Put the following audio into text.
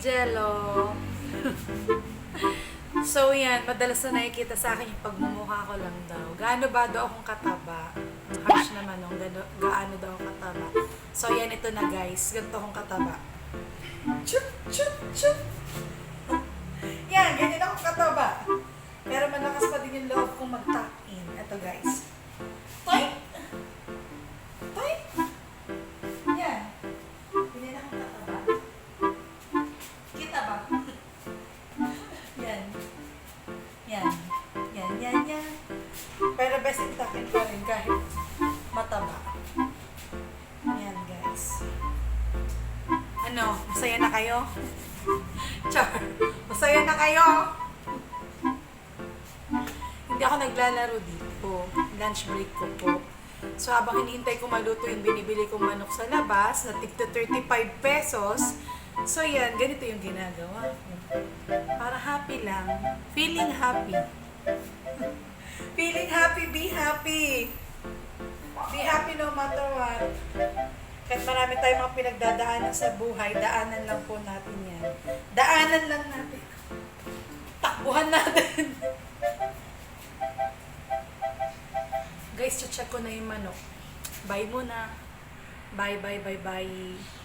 Jello. So yan, madalas na nakikita sa akin yung pagmumukha ko lang daw. Gaano ba daw akong kataba? Harsh naman nung gaano daw akong kataba. So yan, ito na guys. Ganito akong kataba. Chup, chup, chup. Yan, ganyan akong kataba. Pero malakas pa din yung loob kong mag-tuck in. Ito guys. Toy! Toy! Yan. Ganyan akong kataba. Kita ba? Yan. Yan. Yan, yan, yan. Pero best in tuck in pa rin kahit mataba. Yan guys. Ano? Masaya na kayo? Char! Masaya na kayo? Hindi ako naglalaro dito. Lunch break ko po. So habang hinihintay ko maluto yung binibili kong manok sa labas na tigto 35 pesos. So yan, ganito yung ginagawa ko. Para happy lang. Feeling happy. Feeling happy, be happy. Be happy no matter what. Kahit marami tayong mga pinagdadaanan sa buhay, daanan lang po natin yan. Daanan lang natin. Takbuhan natin. Guys, check ko na yung manok. Bye muna. Bye, bye, bye, bye.